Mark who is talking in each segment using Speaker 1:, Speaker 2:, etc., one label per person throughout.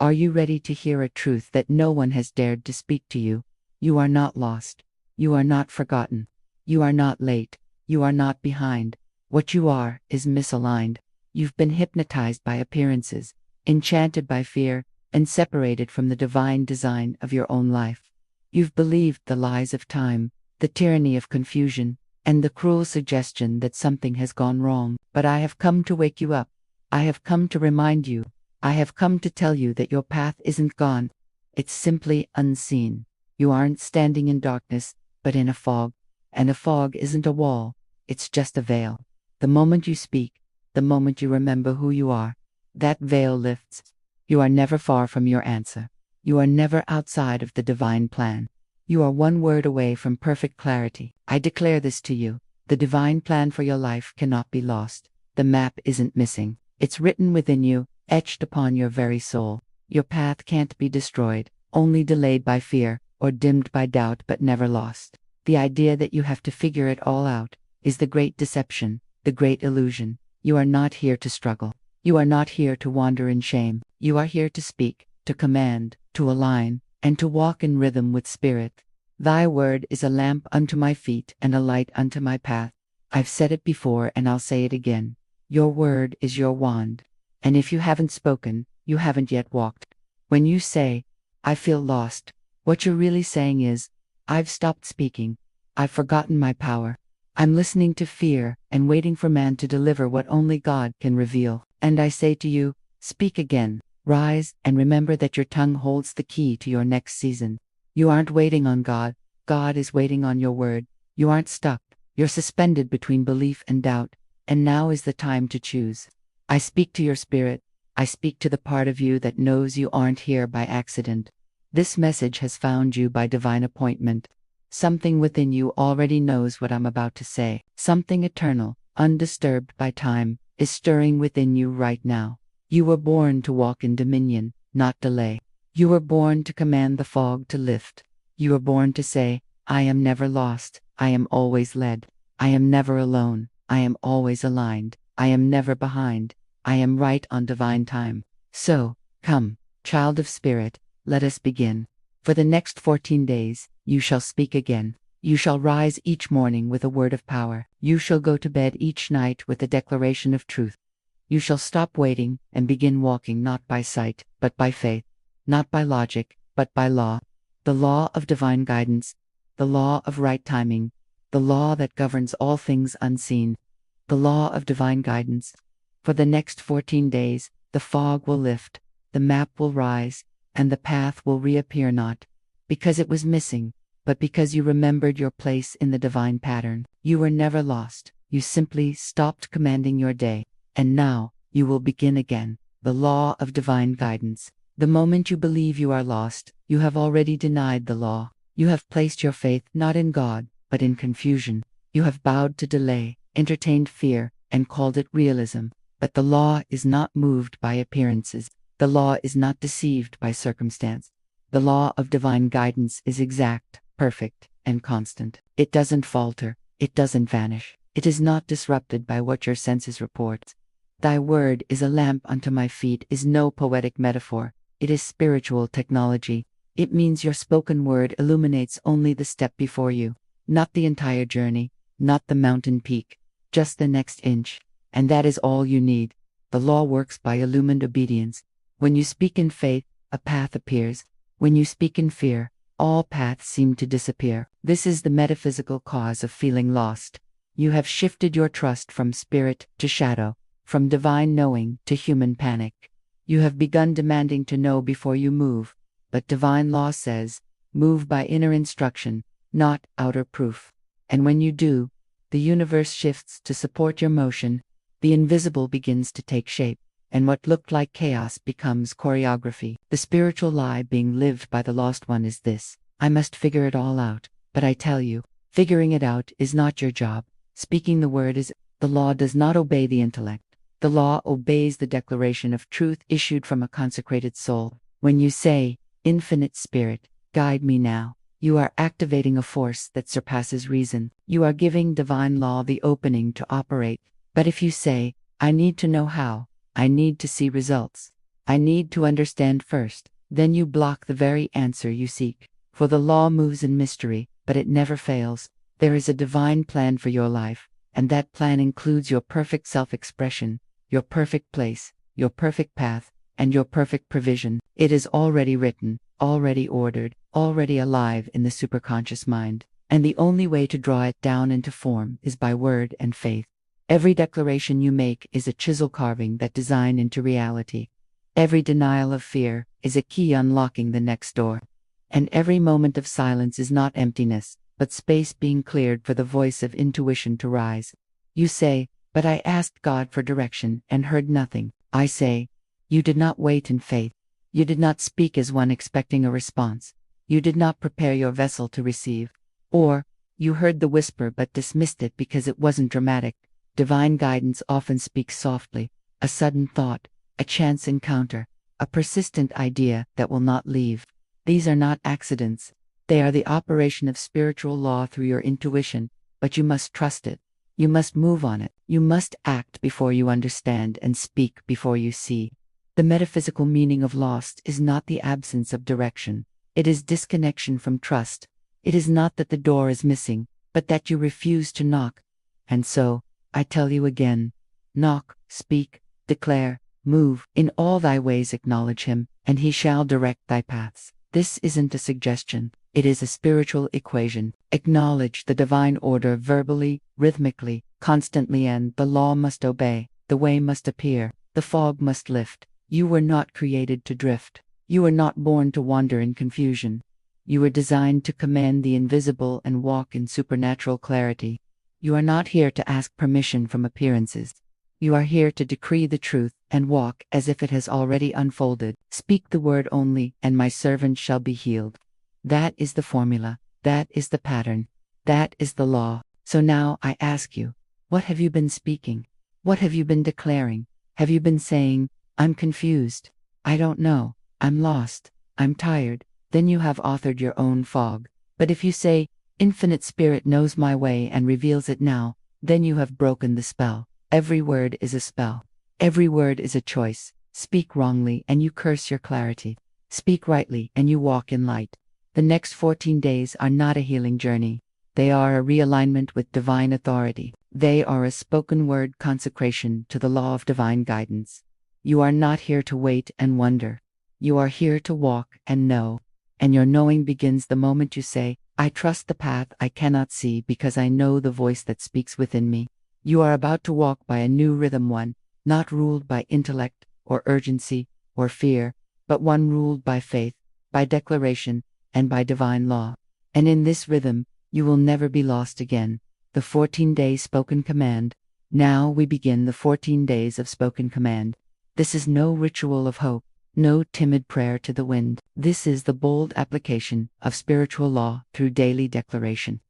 Speaker 1: Are you ready to hear a truth that no one has dared to speak to you? You are not lost. You are not forgotten. You are not late. You are not behind. What you are is misaligned. You've been hypnotized by appearances, enchanted by fear, and separated from the divine design of your own life. You've believed the lies of time, the tyranny of confusion, and the cruel suggestion that something has gone wrong. But I have come to wake you up. I have come to remind you. I have come to tell you that your path isn't gone. It's simply unseen. You aren't standing in darkness, but in a fog. And a fog isn't a wall. It's just a veil. The moment you speak, the moment you remember who you are, that veil lifts. You are never far from your answer. You are never outside of the divine plan. You are one word away from perfect clarity. I declare this to you. The divine plan for your life cannot be lost. The map isn't missing. It's written within you, etched upon your very soul. Your path can't be destroyed, only delayed by fear, or dimmed by doubt but never lost. The idea that you have to figure it all out is the great deception, the great illusion. You are not here to struggle. You are not here to wander in shame. You are here to speak, to command, to align, and to walk in rhythm with spirit. Thy word is a lamp unto my feet and a light unto my path. I've said it before and I'll say it again. Your word is your wand. And if you haven't spoken, you haven't yet walked. When you say, I feel lost, what you're really saying is, I've stopped speaking. I've forgotten my power. I'm listening to fear and waiting for man to deliver what only God can reveal. And I say to you, speak again, rise, and remember that your tongue holds the key to your next season. You aren't waiting on God. God is waiting on your word. You aren't stuck. You're suspended between belief and doubt. And now is the time to choose. I speak to your spirit. I speak to the part of you that knows you aren't here by accident. This message has found you by divine appointment. Something within you already knows what I'm about to say. Something eternal, undisturbed by time, is stirring within you right now. You were born to walk in dominion, not delay. You were born to command the fog to lift. You were born to say, I am never lost. I am always led. I am never alone. I am always aligned. I am never behind. I am right on divine time. So, come, child of spirit, let us begin. For the next 14 days, you shall speak again. You shall rise each morning with a word of power. You shall go to bed each night with a declaration of truth. You shall stop waiting and begin walking not by sight, but by faith, not by logic, but by law. The law of divine guidance, the law of right timing, the law that governs all things unseen, the law of divine guidance. For the next 14 days, the fog will lift, the map will rise, and the path will reappear not because it was missing, but because you remembered your place in the divine pattern. You were never lost. You simply stopped commanding your day. And now, you will begin again. The law of divine guidance. The moment you believe you are lost, you have already denied the law. You have placed your faith not in God, but in confusion. You have bowed to delay, entertained fear, and called it realism. But the law is not moved by appearances. The law is not deceived by circumstance. The law of divine guidance is exact, perfect, and constant. It doesn't falter. It doesn't vanish. It is not disrupted by what your senses report. Thy word is a lamp unto my feet is no poetic metaphor. It is spiritual technology. It means your spoken word illuminates only the step before you, not the entire journey, not the mountain peak, just the next inch. And that is all you need. The law works by illumined obedience. When you speak in faith, a path appears. When you speak in fear, all paths seem to disappear. This is the metaphysical cause of feeling lost. You have shifted your trust from spirit to shadow, from divine knowing to human panic. You have begun demanding to know before you move, but divine law says, move by inner instruction, not outer proof. And when you do, the universe shifts to support your motion, the invisible begins to take shape, and what looked like chaos becomes choreography. The spiritual lie being lived by the lost one is this: I must figure it all out. But I tell you, figuring it out is not your job. Speaking the word is. The law does not obey the intellect. The law obeys the declaration of truth issued from a consecrated soul. When you say, Infinite Spirit, guide me now, you are activating a force that surpasses reason. You are giving divine law the opening to operate. But if you say, I need to know how, I need to see results, I need to understand first. Then you block the very answer you seek. For the law moves in mystery, but it never fails. There is a divine plan for your life, and that plan includes your perfect self-expression, your perfect place, your perfect path, and your perfect provision. It is already written, already ordered, already alive in the superconscious mind, and the only way to draw it down into form is by word and faith. Every declaration you make is a chisel carving that design into reality. Every denial of fear is a key unlocking the next door. And every moment of silence is not emptiness, but space being cleared for the voice of intuition to rise. You say, "But I asked God for direction and heard nothing." I say, you did not wait in faith. You did not speak as one expecting a response. You did not prepare your vessel to receive. Or, you heard the whisper but dismissed it because it wasn't dramatic. Divine guidance often speaks softly, a sudden thought, a chance encounter, a persistent idea that will not leave. These are not accidents. They are the operation of spiritual law through your intuition, but you must trust it. You must move on it. You must act before you understand and speak before you see. The metaphysical meaning of lost is not the absence of direction. It is disconnection from trust. It is not that the door is missing, but that you refuse to knock. And so, I tell you again, knock, speak, declare, move. In all thy ways acknowledge him, and he shall direct thy paths. This isn't a suggestion. It is a spiritual equation. Acknowledge the divine order verbally, rhythmically, constantly, and the law must obey. The way must appear. The fog must lift. You were not created to drift. You were not born to wander in confusion. You were designed to command the invisible and walk in supernatural clarity. You are not here to ask permission from appearances. You are here to decree the truth and walk as if it has already unfolded. Speak the word only, and my servant shall be healed. That is the formula. That is the pattern. That is the law. So now I ask you, what have you been speaking? What have you been declaring? Have you been saying, "I'm confused. I don't know. I'm lost. I'm tired"? Then you have authored your own fog. But if you say, "Infinite Spirit knows my way and reveals it now," then you have broken the spell. Every word is a spell. Every word is a choice. Speak wrongly and you curse your clarity. Speak rightly and you walk in light. The next 14 days are not a healing journey. They are a realignment with divine authority. They are a spoken word consecration to the law of divine guidance. You are not here to wait and wonder. You are here to walk and know. And your knowing begins the moment you say, "I trust the path I cannot see because I know the voice that speaks within me." You are about to walk by a new rhythm, one not ruled by intellect or urgency or fear, but one ruled by faith, by declaration, and by divine law. And in this rhythm, you will never be lost again. The 14-day spoken command. Now we begin the 14 days of spoken command. This is no ritual of hope, no timid prayer to the wind. This is the bold application of spiritual law through daily declaration.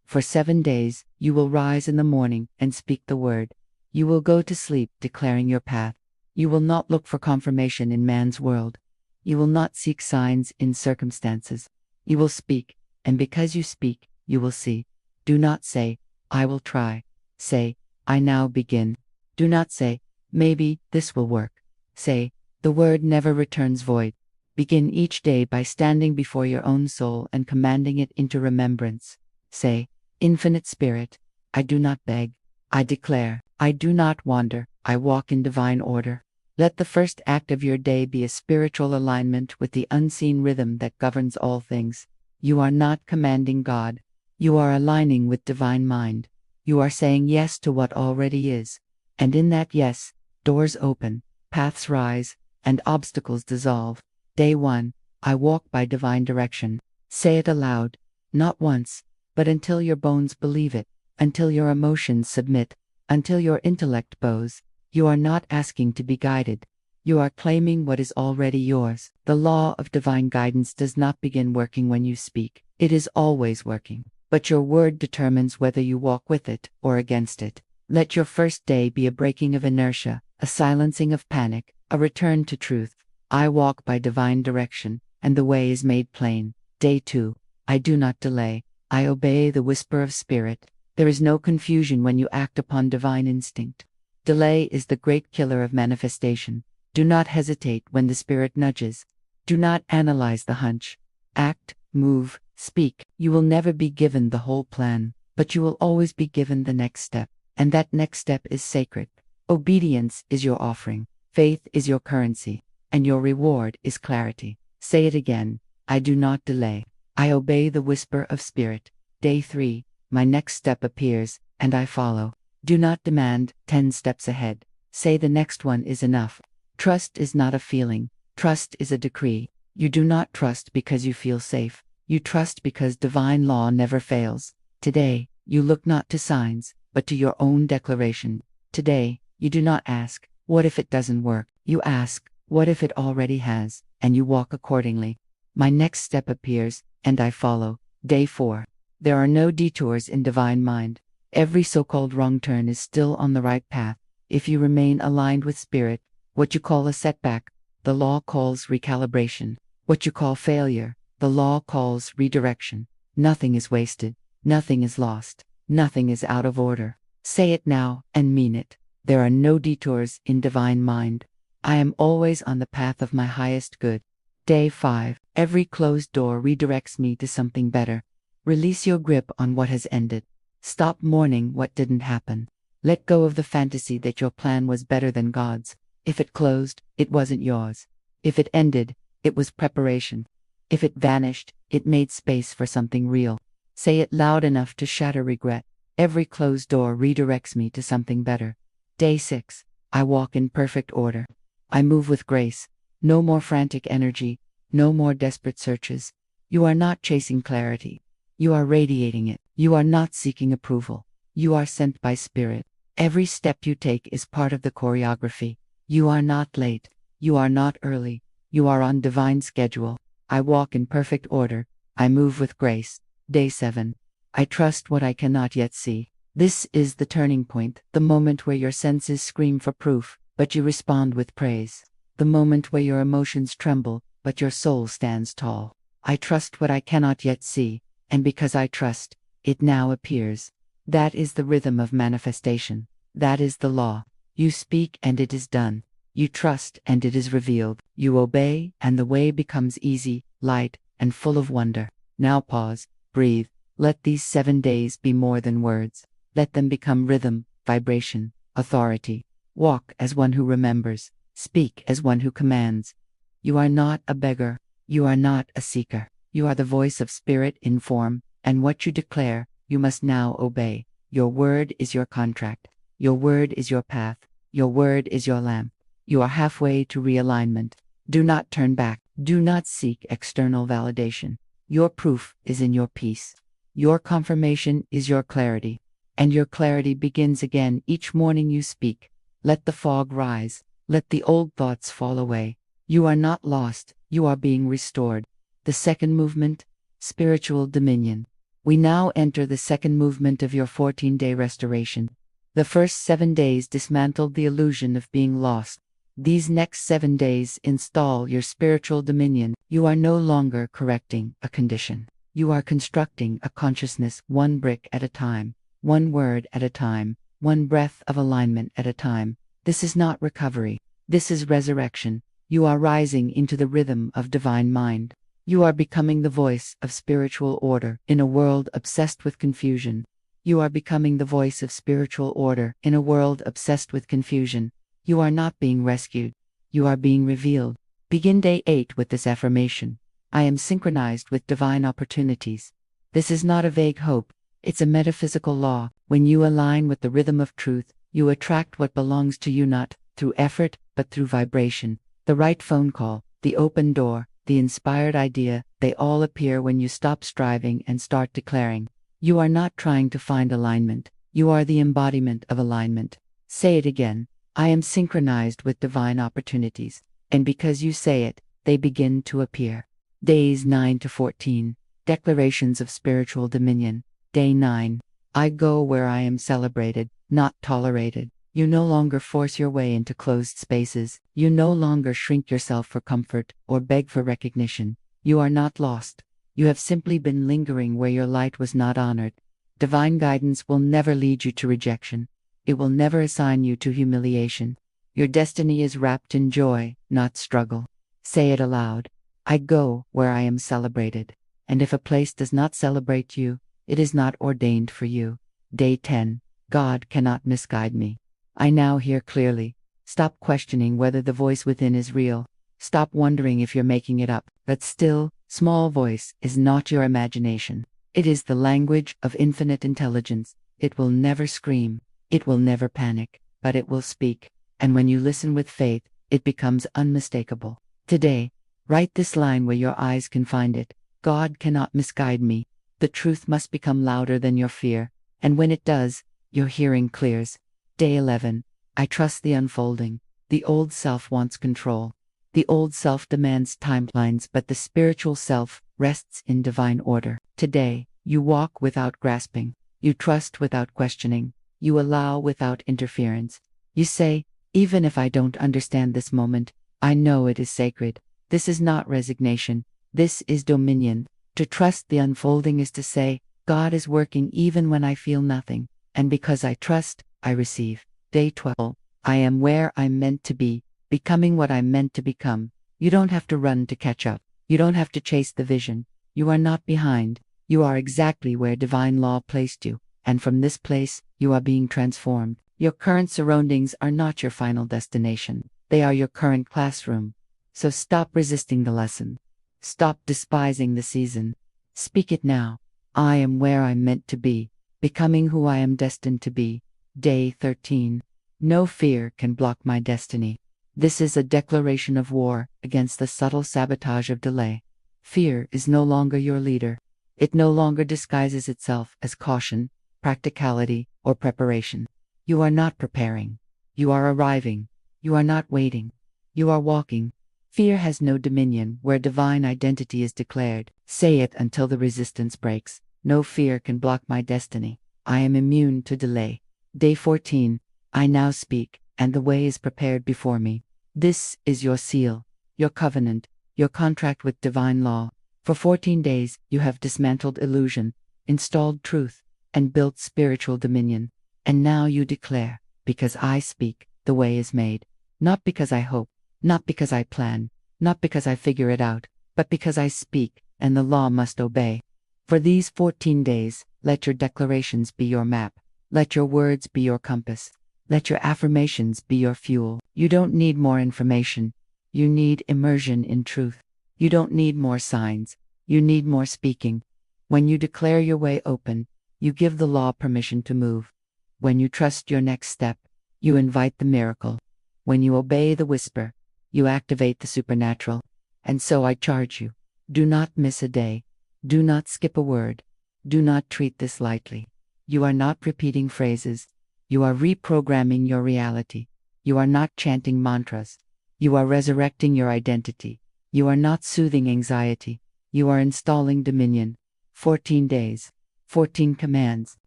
Speaker 1: For 7 days, you will rise in the morning and speak the word. You will go to sleep declaring your path. You will not look for confirmation in man's world. You will not seek signs in circumstances. You will speak, and because you speak, you will see. Do not say, "I will try." Say, "I now begin." Do not say, "Maybe this will work." Say, "The word never returns void." Begin each day by standing before your own soul and commanding it into remembrance. Say, "Infinite Spirit, I do not beg. I declare, I do not wander, I walk in divine order." Let the first act of your day be a spiritual alignment with the unseen rhythm that governs all things. You are not commanding God. You are aligning with divine mind. You are saying yes to what already is. And in that yes, doors open, paths rise, and obstacles dissolve. Day 1, I walk by divine direction. Say it aloud, not once, but until your bones believe it, until your emotions submit, until your intellect bows. You are not asking to be guided. You are claiming what is already yours. The law of divine guidance does not begin working when you speak. It is always working. But your word determines whether you walk with it or against it. Let your first day be a breaking of inertia, a silencing of panic, a return to truth. I walk by divine direction, and the way is made plain. Day 2, I do not delay. I obey the whisper of spirit. There is no confusion when you act upon divine instinct. Delay is the great killer of manifestation. Do not hesitate when the spirit nudges. Do not analyze the hunch. Act, move, speak. You will never be given the whole plan, but you will always be given the next step. And that next step is sacred. Obedience is your offering. Faith is your currency. And your reward is clarity. Say it again. I do not delay. I obey the whisper of spirit. Day 3. My next step appears, and I follow. Do not demand 10 steps ahead. Say the next one is enough. Trust is not a feeling. Trust is a decree. You do not trust because you feel safe. You trust because divine law never fails. Today, you look not to signs, but to your own declaration. Today, you do not ask, what if it doesn't work? You ask, what if it already has? And you walk accordingly. My next step appears, and I follow. Day 4. There are no detours in divine mind. Every so-called wrong turn is still on the right path. If you remain aligned with spirit, what you call a setback, the law calls recalibration. What you call failure, the law calls redirection. Nothing is wasted. Nothing is lost. Nothing is out of order. Say it now and mean it. There are no detours in divine mind. I am always on the path of my highest good. Day 5. Every closed door redirects me to something better. Release your grip on what has ended. Stop mourning what didn't happen. Let go of the fantasy that your plan was better than God's. If it closed, it wasn't yours. If it ended, it was preparation. If it vanished, it made space for something real. Say it loud enough to shatter regret. Every closed door redirects me to something better. Day 6. I walk in perfect order. I move with grace. No more frantic energy. No more desperate searches. You are not chasing clarity. You are radiating it. You are not seeking approval. You are sent by spirit. Every step you take is part of the choreography. You are not late. You are not early. You are on divine schedule. I walk in perfect order. I move with grace. Day 7. I trust what I cannot yet see. This is the turning point, the moment where your senses scream for proof, but you respond with praise. The moment where your emotions tremble, but your soul stands tall. I trust what I cannot yet see, and because I trust, it now appears. That is the rhythm of manifestation. That is the law. You speak and it is done. You trust and it is revealed. You obey and the way becomes easy, light, and full of wonder. Now pause, breathe. Let these 7 days be more than words. Let them become rhythm, vibration, authority. Walk as one who remembers. Speak as one who commands. You are not a beggar. You are not a seeker. You are the voice of spirit in form, and what you declare, you must now obey. Your word is your contract. Your word is your path. Your word is your lamp. You are halfway to realignment. Do not turn back. Do not seek external validation. Your proof is in your peace. Your confirmation is your clarity. And your clarity begins again each morning you speak. Let the fog rise. Let the old thoughts fall away. You are not lost. You are being restored. The second movement, spiritual dominion. We now enter the second movement of your 14-day restoration. The first 7 days dismantled the illusion of being lost. These next 7 days install your spiritual dominion. You are no longer correcting a condition. You are constructing a consciousness one brick at a time, one word at a time, one breath of alignment at a time. This is not recovery. This is resurrection. You are rising into the rhythm of divine mind. You are becoming the voice of spiritual order in a world obsessed with confusion. You are becoming the voice of spiritual order in a world obsessed with confusion. You are not being rescued. You are being revealed. Begin day 8 with this affirmation. I am synchronized with divine opportunities. This is not a vague hope. It's a metaphysical law. When you align with the rhythm of truth, you attract what belongs to you not through effort, but through vibration. The right phone call, the open door, the inspired idea, they all appear when you stop striving and start declaring. You are not trying to find alignment. You are the embodiment of alignment. Say it again. I am synchronized with divine opportunities. And because you say it, they begin to appear. Days 9 to 14. Declarations of spiritual dominion. Day 9. I go where I am celebrated, not tolerated. You no longer force your way into closed spaces. You no longer shrink yourself for comfort or beg for recognition. You are not lost. You have simply been lingering where your light was not honored. Divine guidance will never lead you to rejection. It will never assign you to humiliation. Your destiny is wrapped in joy, not struggle. Say it aloud. I go where I am celebrated. And if a place does not celebrate you, it is not ordained for you. Day 10. God cannot misguide me. I now hear clearly. Stop questioning whether the voice within is real. Stop wondering if you're making it up. That still, small voice is not your imagination. It is the language of infinite intelligence. It will never scream. It will never panic, but it will speak. And when you listen with faith, it becomes unmistakable. Today, write this line where your eyes can find it. God cannot misguide me. The truth must become louder than your fear. And when it does, your hearing clears. Day 11. I trust the unfolding. The old self wants control. The old self demands timelines, but the spiritual self rests in divine order. Today, you walk without grasping. You trust without questioning. You allow without interference. You say, even if I don't understand this moment, I know it is sacred. This is not resignation. This is dominion. To trust the unfolding is to say, God is working even when I feel nothing. And because I trust, I receive. Day 12. I am where I'm meant to be, becoming what I'm meant to become. You don't have to run to catch up. You don't have to chase the vision. You are not behind. You are exactly where divine law placed you. And from this place, you are being transformed. Your current surroundings are not your final destination. They are your current classroom. So stop resisting the lesson. Stop despising the season. Speak it now. I am where I'm meant to be, becoming who I am destined to be. Day 13. No fear can block my destiny. This is a declaration of war against the subtle sabotage of delay. Fear is no longer your leader. It no longer disguises itself as caution, practicality, or preparation. You are not preparing. You are arriving. You are not waiting. You are walking. Fear has no dominion where divine identity is declared. Say it until the resistance breaks. No fear can block my destiny. I am immune to delay. Day 14. I now speak, and the way is prepared before me. This is your seal, your covenant, your contract with divine law. For 14 days, you have dismantled illusion, installed truth, and built spiritual dominion. And now you declare, because I speak, the way is made. Not because I hope, not because I plan, not because I figure it out, but because I speak, and the law must obey. For these 14 days, let your declarations be your map. Let your words be your compass. Let your affirmations be your fuel. You don't need more information. You need immersion in truth. You don't need more signs. You need more speaking. When you declare your way open, you give the law permission to move. When you trust your next step, you invite the miracle. When you obey the whisper, you activate the supernatural. And so I charge you, do not miss a day. Do not skip a word. Do not treat this lightly. You are not repeating phrases. You are reprogramming your reality. You are not chanting mantras. You are resurrecting your identity. You are not soothing anxiety. You are installing dominion. 14 days, 14 commands,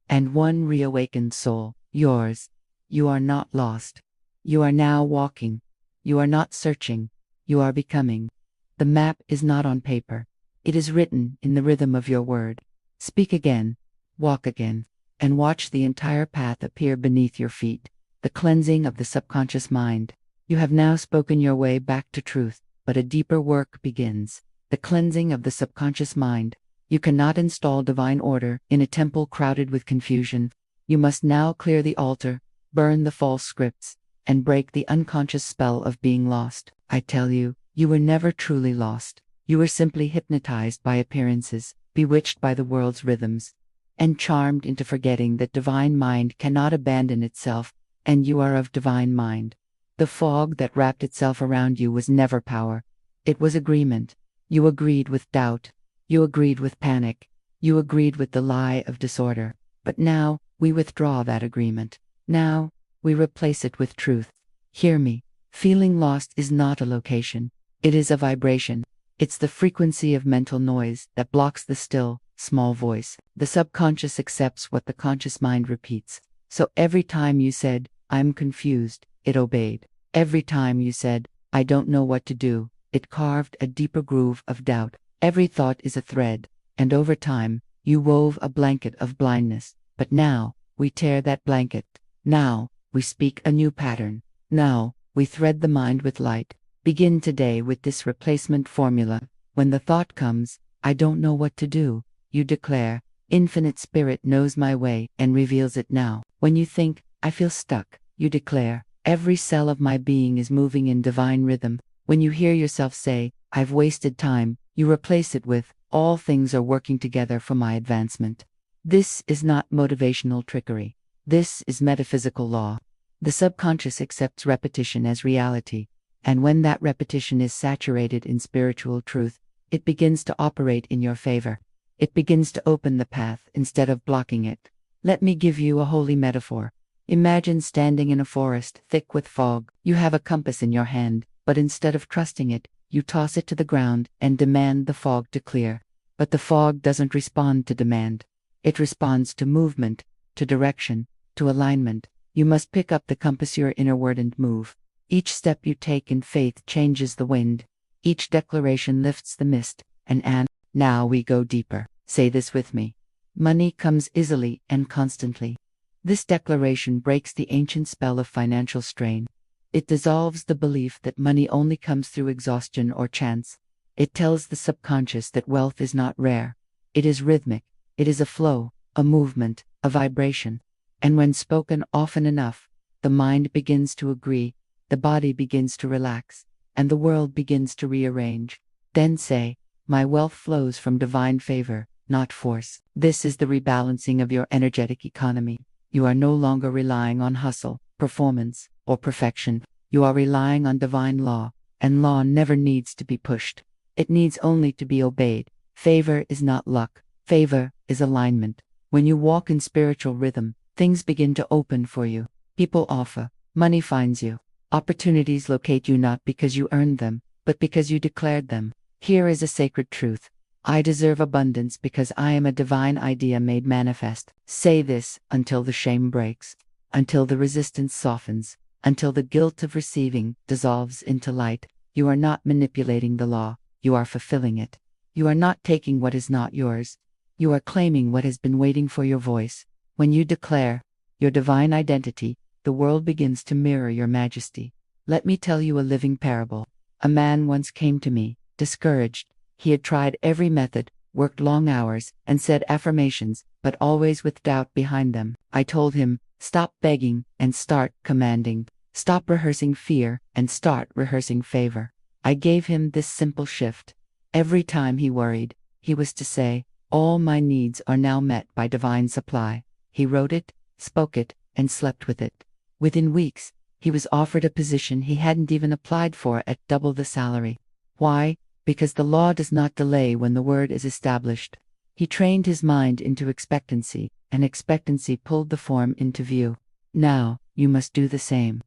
Speaker 1: and one reawakened soul, yours. You are not lost. You are now walking. You are not searching. You are becoming. The map is not on paper. It is written in the rhythm of your word. Speak again, walk again, and watch the entire path appear beneath your feet. The cleansing of the subconscious mind. You have now spoken your way back to truth, but a deeper work begins. The cleansing of the subconscious mind. You cannot install divine order in a temple crowded with confusion. You must now clear the altar, burn the false scripts, and break the unconscious spell of being lost. I tell you, you were never truly lost. You were simply hypnotized by appearances, bewitched by the world's rhythms, and charmed into forgetting that divine mind cannot abandon itself, and you are of divine mind. The fog that wrapped itself around you was never power. It was agreement. You agreed with doubt. You agreed with panic. You agreed with the lie of disorder. But now, we withdraw that agreement. Now, we replace it with truth. Hear me. Feeling lost is not a location. It is a vibration. It's the frequency of mental noise that blocks the still, small voice. The subconscious accepts what the conscious mind repeats. So every time you said, I'm confused, it obeyed. Every time you said, I don't know what to do, it carved a deeper groove of doubt. Every thought is a thread, and over time, you wove a blanket of blindness. But now, we tear that blanket. Now, we speak a new pattern. Now, We thread the mind with light. Begin today with this replacement formula. When the thought comes, I don't know what to do, you declare, Infinite Spirit knows my way and reveals it now. When you think, I feel stuck, you declare, every cell of my being is moving in divine rhythm. When you hear yourself say, I've wasted time, you replace it with, all things are working together for my advancement. This is not motivational trickery. This is metaphysical law. The subconscious accepts repetition as reality, and when that repetition is saturated in spiritual truth, it begins to operate in your favor. It begins to open the path instead of blocking it. Let me give you a holy metaphor. Imagine standing in a forest thick with fog. You have a compass in your hand, but instead of trusting it, you toss it to the ground and demand the fog to clear. But the fog doesn't respond to demand. It responds to movement, to direction, to alignment. You must pick up the compass your innerward and move. Each step you take in faith changes the wind. Each declaration lifts the mist, and now we go deeper. Say this with me. Money comes easily and constantly. This declaration breaks the ancient spell of financial strain. It dissolves the belief that money only comes through exhaustion or chance. It tells the subconscious that wealth is not rare. It is rhythmic. It is a flow, a movement, a vibration. And when spoken often enough, the mind begins to agree, the body begins to relax, and the world begins to rearrange. Then say, my wealth flows from divine favor, not force. This is the rebalancing of your energetic economy. You are no longer relying on hustle, performance, or perfection. You are relying on divine law, and law never needs to be pushed. It needs only to be obeyed. Favor is not luck. Favor is alignment. When you walk in spiritual rhythm, things begin to open for you. People offer. Money finds you. Opportunities locate you not because you earned them, but because you declared them. Here is a sacred truth. I deserve abundance because I am a divine idea made manifest. Say this until the shame breaks, until the resistance softens, until the guilt of receiving dissolves into light. You are not manipulating the law, you are fulfilling it. You are not taking what is not yours. You are claiming what has been waiting for your voice. When you declare your divine identity, the world begins to mirror your majesty. Let me tell you a living parable. A man once came to me, discouraged. He had tried every method, worked long hours, and said affirmations, but always with doubt behind them. I told him, stop begging and start commanding. Stop rehearsing fear and start rehearsing favor. I gave him this simple shift. Every time he worried, he was to say, all my needs are now met by divine supply. He wrote it, spoke it, and slept with it. Within weeks, he was offered a position he hadn't even applied for at double the salary. Why? Because the law does not delay when the word is established. He trained his mind into expectancy, and expectancy pulled the form into view. Now, you must do the same.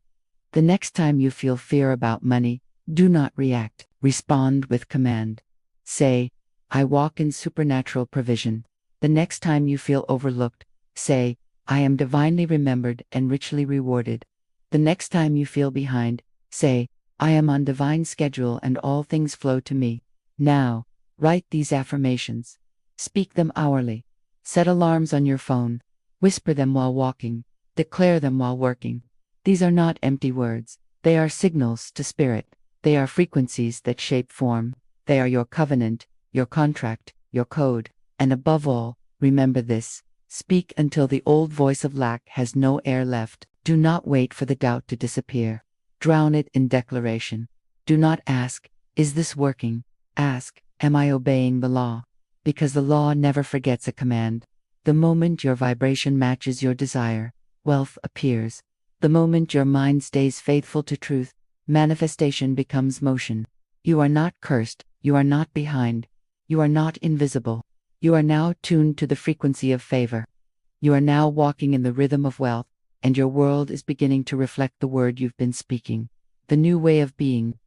Speaker 1: The next time you feel fear about money, do not react. Respond with command. Say, I walk in supernatural provision. The next time you feel overlooked, say, I am divinely remembered and richly rewarded. The next time you feel behind, say, I am on divine schedule and all things flow to me. Now, write these affirmations. Speak them hourly. Set alarms on your phone. Whisper them while walking. Declare them while working. These are not empty words. They are signals to spirit. They are frequencies that shape form. They are your covenant, your contract, your code. And above all, remember this. Speak until the old voice of lack has no air left. Do not wait for the doubt to disappear. Drown it in declaration. Do not ask, is this working? Ask, am I obeying the law? Because the law never forgets a command. The moment your vibration matches your desire, wealth appears. The moment your mind stays faithful to truth, manifestation becomes motion. You are not cursed, you are not behind, you are not invisible. You are now tuned to the frequency of favor. You are now walking in the rhythm of wealth, and your world is beginning to reflect the word you've been speaking. The new way of being.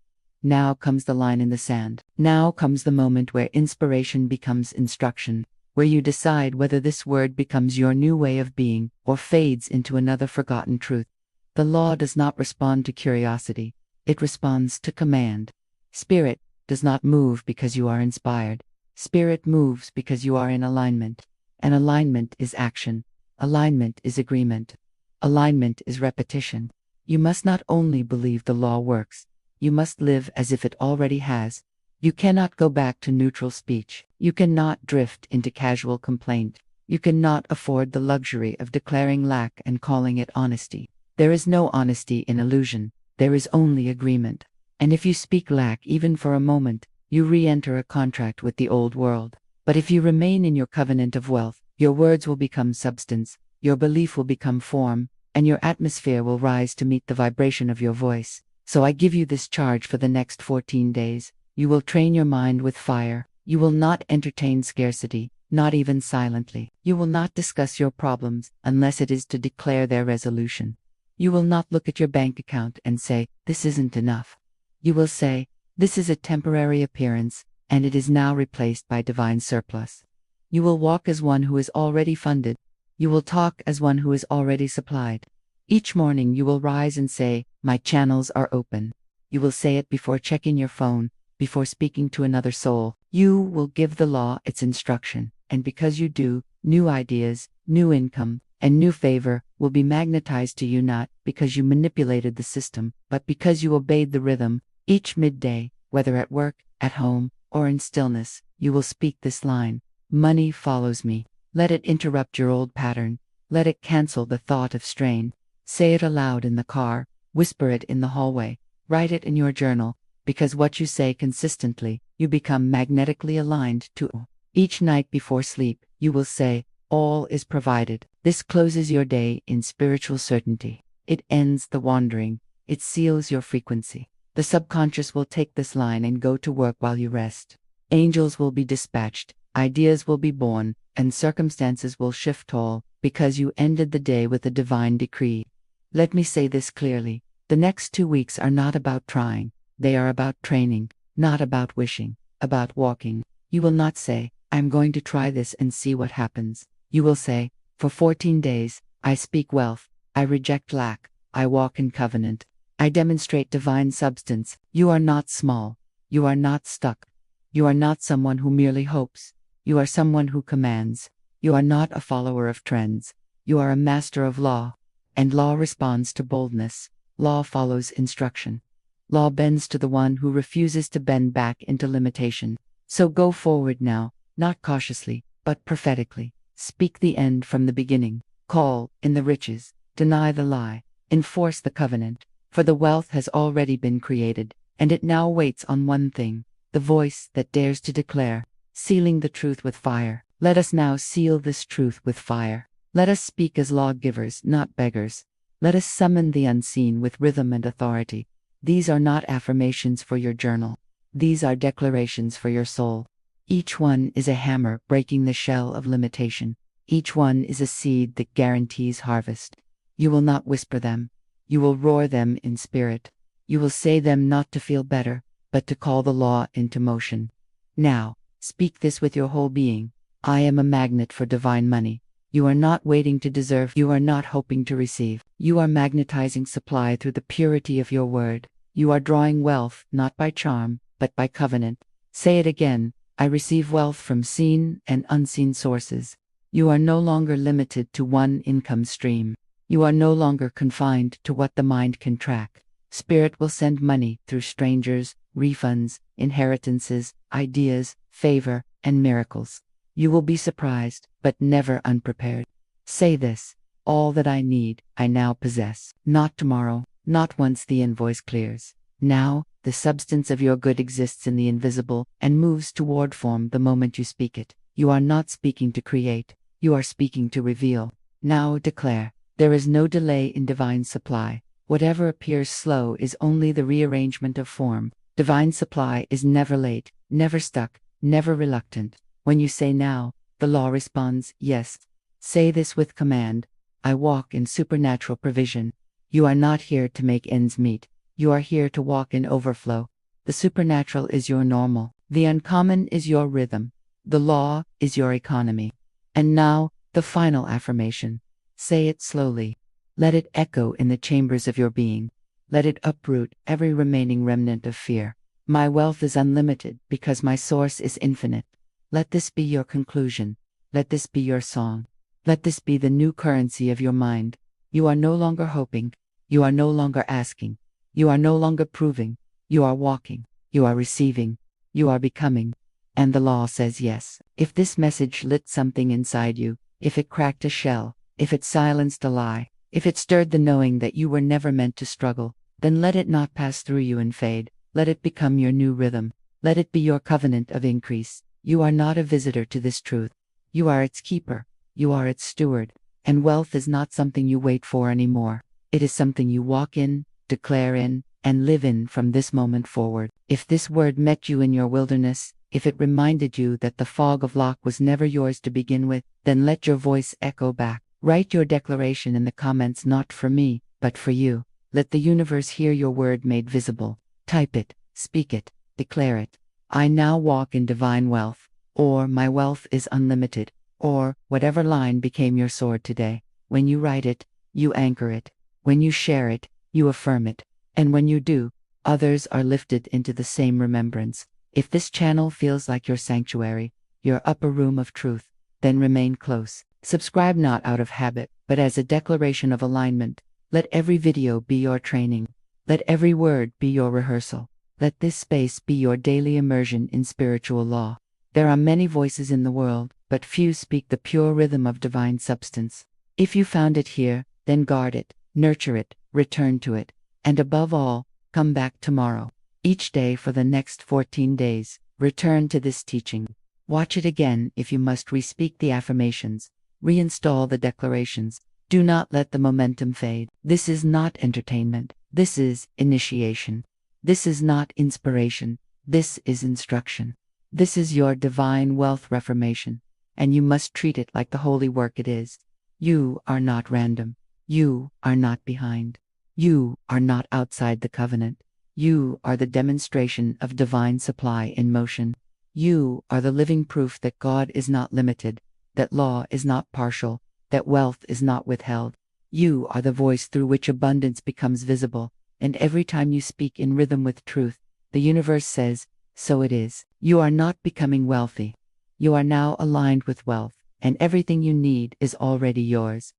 Speaker 1: Now comes the line in the sand. Now comes the moment where inspiration becomes instruction, where you decide whether this word becomes your new way of being or fades into another forgotten truth. The law does not respond to curiosity. It responds to command. Spirit does not move because you are inspired. Spirit moves because you are in alignment. And alignment is action. Alignment is agreement. Alignment is repetition. You must not only believe the law works, you must live as if it already has. You cannot go back to neutral speech. You cannot drift into casual complaint. You cannot afford the luxury of declaring lack and calling it honesty. There is no honesty in illusion. There is only agreement. And if you speak lack even for a moment, you re-enter a contract with the old world. But if you remain in your covenant of wealth, your words will become substance, your belief will become form, and your atmosphere will rise to meet the vibration of your voice. So I give you this charge for the next 14 days. You will train your mind with fire. You will not entertain scarcity, not even silently. You will not discuss your problems unless it is to declare their resolution. You will not look at your bank account and say, "This isn't enough." You will say, "This is a temporary appearance, and it is now replaced by divine surplus." You will walk as one who is already funded. You will talk as one who is already supplied. Each morning you will rise and say, "My channels are open." You will say it before checking your phone, before speaking to another soul. You will give the law its instruction, and because you do, new ideas, new income, and new favor will be magnetized to you, not because you manipulated the system, but because you obeyed the rhythm. Each midday, whether at work, at home, or in stillness, you will speak this line: "Money follows me." Let it interrupt your old pattern. Let it cancel the thought of strain. Say it aloud in the car, whisper it in the hallway, write it in your journal, because what you say consistently, you become magnetically aligned to. Each night before sleep, you will say, "All is provided." This closes your day in spiritual certainty. It ends the wandering. It seals your frequency. The subconscious will take this line and go to work while you rest. Angels will be dispatched, ideas will be born, and circumstances will shift all, because you ended the day with a divine decree. Let me say this clearly. The next 2 weeks are not about trying. They are about training, not about wishing, about walking. You will not say, "I'm going to try this and see what happens." You will say, "For 14 days, I speak wealth, I reject lack, I walk in covenant, I demonstrate divine substance." You are not small. You are not stuck. You are not someone who merely hopes. You are someone who commands. You are not a follower of trends. You are a master of law. And law responds to boldness. Law follows instruction. Law bends to the one who refuses to bend back into limitation. So go forward now, not cautiously, but prophetically. Speak the end from the beginning. Call in the riches. Deny the lie. Enforce the covenant. For the wealth has already been created, and it now waits on one thing: the voice that dares to declare, sealing the truth with fire. Let us now seal this truth with fire. Let us speak as lawgivers, not beggars. Let us summon the unseen with rhythm and authority. These are not affirmations for your journal. These are declarations for your soul. Each one is a hammer breaking the shell of limitation. Each one is a seed that guarantees harvest. You will not whisper them. You will roar them in spirit. You will say them not to feel better, but to call the law into motion. Now, speak this with your whole being. I am a magnet for divine money. You are not waiting to deserve. You are not hoping to receive. You are magnetizing supply through the purity of your word. You are drawing wealth, not by charm, but by covenant. Say it again: I receive wealth from seen and unseen sources. You are no longer limited to one income stream. You are no longer confined to what the mind can track. Spirit will send money through strangers, refunds, inheritances, ideas, favor, and miracles. You will be surprised, but never unprepared. Say this: all that I need, I now possess. Not tomorrow, not once the invoice clears. Now, the substance of your good exists in the invisible and moves toward form the moment you speak it. You are not speaking to create. You are speaking to reveal. Now declare: there is no delay in divine supply. Whatever appears slow is only the rearrangement of form. Divine supply is never late, never stuck, never reluctant. When you say now, the law responds yes. Say this with command: I walk in supernatural provision. You are not here to make ends meet. You are here to walk in overflow. The supernatural is your normal. The uncommon is your rhythm. The law is your economy. And now, the final affirmation. Say it slowly. Let it echo in the chambers of your being. Let it uproot every remaining remnant of fear. My wealth is unlimited because my source is infinite. Let this be your conclusion. Let this be your song. Let this be the new currency of your mind. You are no longer hoping. You are no longer asking. You are no longer proving. You are walking. You are receiving. You are becoming. And the law says yes. If this message lit something inside you, if it cracked a shell, if it silenced a lie, if it stirred the knowing that you were never meant to struggle, then let it not pass through you and fade. Let it become your new rhythm. Let it be your covenant of increase. You are not a visitor to this truth. You are its keeper. You are its steward. And wealth is not something you wait for anymore. It is something you walk in, declare in, and live in from this moment forward. If this word met you in your wilderness, if it reminded you that the fog of lack was never yours to begin with, then let your voice echo back. Write your declaration in the comments, not for me, but for you. Let the universe hear your word made visible. Type it, speak it, declare it. I now walk in divine wealth, or my wealth is unlimited, or whatever line became your sword today. When you write it, you anchor it. When you share it, you affirm it. And when you do, others are lifted into the same remembrance. If this channel feels like your sanctuary, your upper room of truth, then remain close. Subscribe not out of habit, but as a declaration of alignment. Let every video be your training. Let every word be your rehearsal. Let this space be your daily immersion in spiritual law. There are many voices in the world, but few speak the pure rhythm of divine substance. If you found it here, then guard it, nurture it, return to it, and above all, come back tomorrow. Each day for the next 14 days, return to this teaching. Watch it again if you must, re-speak the affirmations, reinstall the declarations. Do not let the momentum fade. This is not entertainment. This is initiation. This is not inspiration. This is instruction. This is your divine wealth reformation, and you must treat it like the holy work it is. You are not random. You are not behind. You are not outside the covenant. You are the demonstration of divine supply in motion. You are the living proof that God is not limited, that law is not partial, that wealth is not withheld. You are the voice through which abundance becomes visible, and every time you speak in rhythm with truth, the universe says, so it is. You are not becoming wealthy. You are now aligned with wealth, and everything you need is already yours.